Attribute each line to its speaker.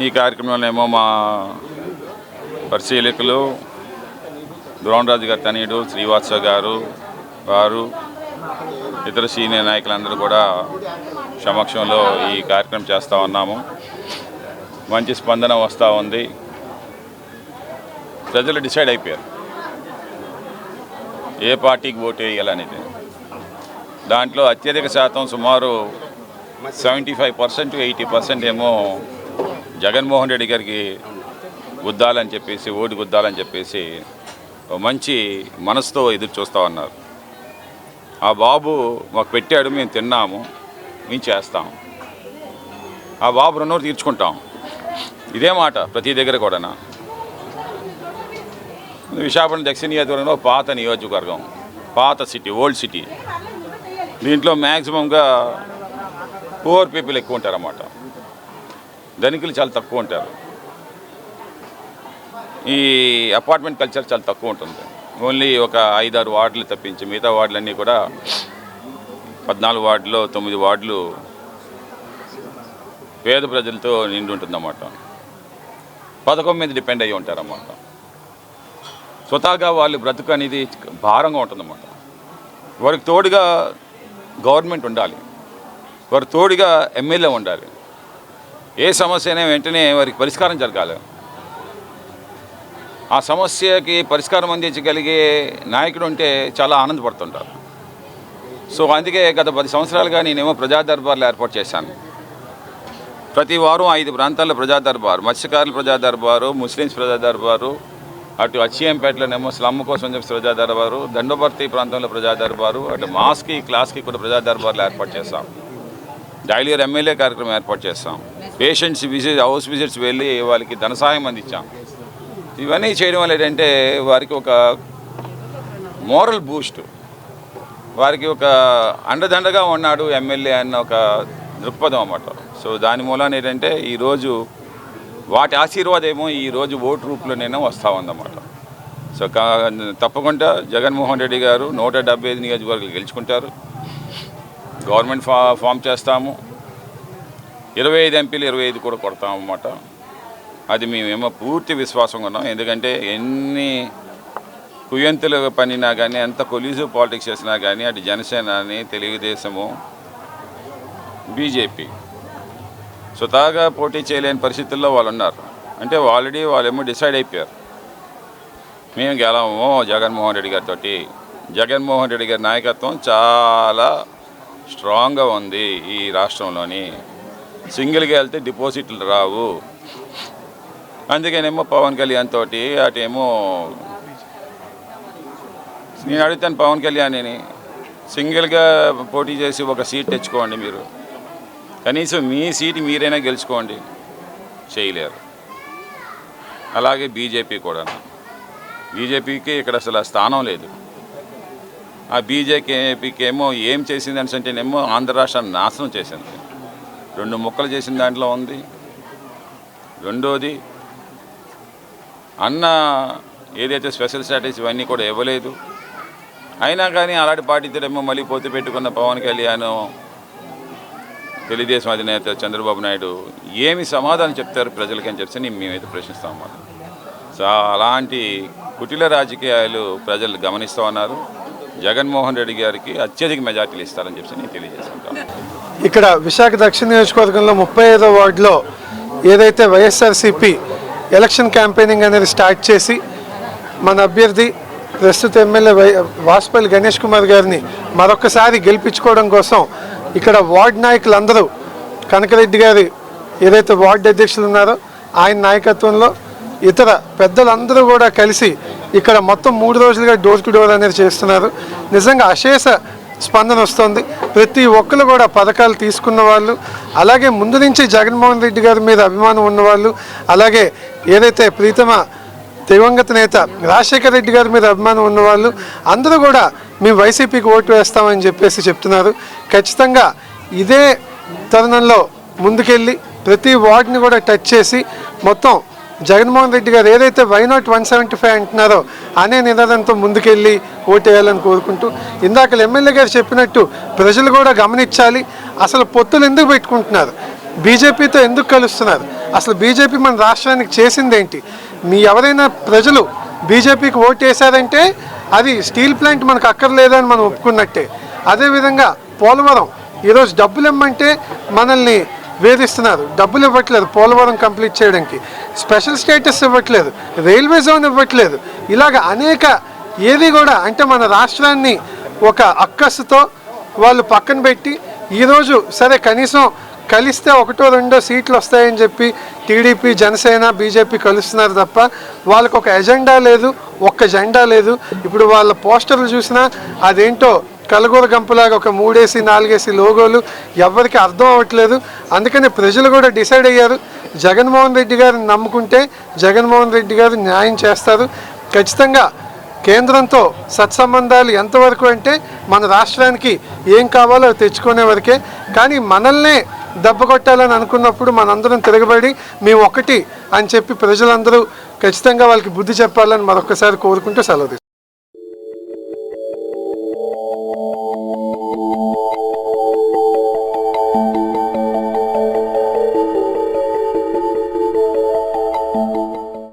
Speaker 1: ఈ కార్యక్రమంలో మా పరిశీలకులు ద్రోణరాజు గారి తనయుడు శ్రీవాత్స గారు వారు ఇతర సీనియర్ నాయకులందరూ కూడా సమక్షంలో ఈ కార్యక్రమం చేస్తూ ఉన్నాము. మంచి స్పందన వస్తూ ఉంది. ప్రజలు డిసైడ్ అయిపోయారు ఏ పార్టీకి ఓటు వేయాలనేది. దాంట్లో అత్యధిక శాతం సుమారు 75% 80% ఏమో జగన్మోహన్ రెడ్డి గారికి గుద్దాలని చెప్పేసి ఓటు గుద్దాలని చెప్పేసి మంచి మనసుతో ఎదురు చూస్తూ ఉన్నారు. ఆ బాబు మాకు పెట్టాడు, మేము తిన్నాము, మేము చేస్తాం, ఆ బాబు రుణం తీర్చుకుంటాం. ఇదే మాట ప్రతి దగ్గర కూడా. విశాఖపట్నం దక్షిణ నియోజకవర్గంలో పాత నియోజకవర్గం, పాత సిటీ, ఓల్డ్ సిటీ. దీంట్లో మ్యాక్సిమంగా పూర్ పీపుల్ ఎక్కువ ఉంటారన్నమాట. ధనికులు చాలా తక్కువ ఉంటారు. ఈ అపార్ట్మెంట్ కల్చర్ చాలా తక్కువ ఉంటుంది. ఓన్లీ ఒక 5-6 వార్డులు తప్పించి మిగతా వార్డులన్నీ కూడా 14 వార్డులో 9 వార్డులు పేద ప్రజలతో నిండి ఉంటుందన్నమాట. పథకం మీద డిపెండ్ అయ్యి ఉంటారన్నమాట. స్వతహాగా వాళ్ళు బ్రతుకు అనేది భారంగా ఉంటుందన్నమాట. వారికి తోడుగా గవర్నమెంట్ ఉండాలి, వారి తోడుగా ఎమ్మెల్యే ఉండాలి. ఏ సమస్య అయినా వెంటనే వారికి పరిష్కారం జరగాలి. ఆ సమస్యకి పరిష్కారం అందించగలిగే నాయకుడు ఉంటే చాలా ఆనందపడుతుంటారు. సో అందుకే గత 10 సంవత్సరాలుగా నేనేమో ప్రజా దర్బార్లు ఏర్పాటు చేశాను. ప్రతి వారం 5 ప్రాంతాల్లో ప్రజా దర్బారు, మత్స్యకారుల ప్రజా దర్బారు, ముస్లిమ్స్ ప్రజా దర్బారు, అటు అచ్చియంపేటలోనేమో స్లమ్ కోసం చెప్పి ప్రజా దర్బారు, దండోబర్తి ప్రాంతంలో ప్రజా దర్బారు, అటు మాస్కి క్లాస్కి కూడా ప్రజా దర్బార్లు ఏర్పాటు చేస్తాం. డైలీ ఎమ్మెల్యే కార్యక్రమం ఏర్పాటు చేస్తాం. పేషెంట్స్ హౌస్ విజిట్స్ వెళ్ళి వాళ్ళకి ధన సహాయం అందించాం. ఇవన్నీ చేయడం వల్ల ఏంటంటే వారికి ఒక మోరల్ బూస్ట్, వారికి ఒక అండదండగా ఉన్నాడు ఎమ్మెల్యే అన్న ఒక దృక్పథం అన్నమాట. సో దాని మూలాన ఏంటంటే ఈరోజు వాటి ఆశీర్వాదమో ఈరోజు ఓటు రూపంలోనే వస్తూ ఉందన్నమాట. సో తప్పకుండా జగన్మోహన్ రెడ్డి గారు 175 నియోజకవర్గాలు గెలుచుకుంటారు. గవర్నమెంట్ ఫామ్ చేస్తాము. 25 ఎంపీలు 25 కూడా కొడతామన్నమాట. అది మేమేమో పూర్తి విశ్వాసంగా ఉన్నాం. ఎందుకంటే ఎన్ని కుయంతులు పనినా కానీ, ఎంత కొలీజివ్ పాలిటిక్స్ చేసినా కానీ, అటు జనసేన అని, తెలుగుదేశము, బీజేపీ స్వతహాగా పోటీ చేయలేని పరిస్థితుల్లో వాళ్ళు ఉన్నారు. అంటే ఆల్రెడీ వాళ్ళేమో డిసైడ్ అయిపోయారు, మేము గెలవము జగన్మోహన్ రెడ్డి గారితో. జగన్మోహన్ రెడ్డి గారి నాయకత్వం చాలా స్ట్రాంగ్గా ఉంది ఈ రాష్ట్రంలోని. సింగిల్గా వెళ్తే డిపాజిట్లు రావు. అందుకనేమో పవన్ కళ్యాణ్ తోటి అటేమో నేను అడుగుతాను పవన్ కళ్యాణ్ని, సింగిల్గా పోటీ చేసి ఒక సీట్ తెచ్చుకోండి, మీరు కనీసం మీ సీటు మీరైనా గెలుచుకోండి. చేయలేరు. అలాగే బీజేపీ కూడా. బీజేపీకి ఇక్కడ అసలు స్థానం లేదు. ఆ బీజేపీకి ఏమో ఏం చేసింది అంటేనేమో ఆంధ్ర రాష్ట్రాన్ని నాశనం చేసింది. 2 ముక్కలు చేసిన దాంట్లో ఉంది. రెండోది అన్న ఏదైతే స్పెషల్ స్టాటస్ ఇవన్నీ కూడా ఇవ్వలేదు. అయినా కానీ అలాంటి పార్టీతోనేమో మళ్ళీ పొత్తు పెట్టుకున్న పవన్ కళ్యాణ్, తెలుగుదేశం అధినేత చంద్రబాబు నాయుడు ఏమి సమాధానం చెప్తారు ప్రజలకి అని చెప్పి మేమైతే ప్రశ్నిస్తాం అన్నమాట. సో అలాంటి కుటిల రాజకీయాలు ప్రజలు గమనిస్తూ ఉన్నారు. జగన్మోహన్ రెడ్డి గారికి అత్యధిక మెజార్టీలు ఇస్తారని చెప్పి నేను తెలియజేసుకుంటాను.
Speaker 2: ఇక్కడ విశాఖ దక్షిణ నియోజకవర్గంలో 35వ వార్డులో ఏదైతే వైఎస్ఆర్సీపీ ఎలక్షన్ క్యాంపెయినింగ్ అనేది స్టార్ట్ చేసి మన అభ్యర్థి ప్రస్తుత ఎమ్మెల్యే వాసుపల్లి గణేష్ కుమార్ గారిని మరొకసారి గెలిపించుకోవడం కోసం ఇక్కడ వార్డు నాయకులందరూ కనకరెడ్డి గారి ఏదైతే వార్డు అధ్యక్షులు ఉన్నారో ఆయన నాయకత్వంలో ఇతర పెద్దలందరూ కూడా కలిసి ఇక్కడ మొత్తం 3 రోజులుగా డోర్ టు డోర్ అనేది చేస్తున్నారు. నిజంగా అశేష స్పందన వస్తుంది. ప్రతి ఒక్కరు కూడా పథకాలు తీసుకున్న వాళ్ళు, అలాగే ముందు నుంచి జగన్మోహన్ రెడ్డి గారి మీద అభిమానం ఉన్నవాళ్ళు, అలాగే ఏదైతే ప్రీతమ దివంగత నేత రాజశేఖర రెడ్డి గారి మీద అభిమానం ఉన్నవాళ్ళు అందరూ కూడా మేము వైసీపీకి ఓటు వేస్తామని చెప్పేసి చెప్తున్నారు. ఖచ్చితంగా ఇదే తరుణంలో ముందుకెళ్ళి ప్రతి వార్డుని కూడా టచ్ చేసి మొత్తం జగన్మోహన్ రెడ్డి గారు ఏదైతే వైనాట్ 175 అంటున్నారో అనే నినాదంతో ముందుకెళ్ళి ఓటేయాలని కోరుకుంటూ, ఇందాక ఎమ్మెల్యే గారు చెప్పినట్టు ప్రజలు కూడా గమనించాలి. అసలు పొత్తులు ఎందుకు పెట్టుకుంటున్నారు, బీజేపీతో ఎందుకు కలుస్తున్నారు, అసలు బీజేపీ మన రాష్ట్రానికి చేసింది ఏంటి? ఎవరైనా ప్రజలు బీజేపీకి ఓటు వేశారంటే అది స్టీల్ ప్లాంట్ మనకు అక్కర్లేదని మనం ఒప్పుకున్నట్టే. అదేవిధంగా పోలవరం ఈరోజు డబ్బులు ఇమ్మంటే మనల్ని వేధిస్తున్నారు, డబ్బులు ఇవ్వట్లేదు పోలవరం కంప్లీట్ చేయడానికి, స్పెషల్ స్టేటస్ ఇవ్వట్లేదు, రైల్వే జోన్ ఇవ్వట్లేదు. ఇలాగ అనేక ఏది కూడా అంటే మన రాష్ట్రాన్ని ఒక అక్కసుతో వాళ్ళు పక్కన పెట్టి ఈరోజు సరే కనీసం కలిస్తే 1-2 సీట్లు వస్తాయని చెప్పి టీడీపీ, జనసేన, బీజేపీ కలుస్తున్నారు తప్ప వాళ్ళకు ఒక ఎజెండా లేదు, ఒక్క జెండా లేదు. ఇప్పుడు వాళ్ళ పోస్టర్లు చూసినా అదేంటో కలగూర గంపులాగా ఒక 3-4 లోగోలు, ఎవరికి అర్థం అవ్వట్లేదు. అందుకని ప్రజలు కూడా డిసైడ్ అయ్యారు, జగన్మోహన్ రెడ్డి గారిని నమ్ముకుంటే జగన్మోహన్ రెడ్డి గారు న్యాయం చేస్తారు. ఖచ్చితంగా కేంద్రంతో సత్సంబంధాలు ఎంతవరకు అంటే మన రాష్ట్రానికి ఏం కావాలో అవి తెచ్చుకునే వరకే. కానీ మనల్నే దెబ్బ కొట్టాలని అనుకున్నప్పుడు మనందరం తిరగబడి మేము ఒకటి అని చెప్పి ప్రజలందరూ ఖచ్చితంగా వాళ్ళకి బుద్ధి చెప్పాలని మరొకసారి కోరుకుంటూ సెలవు.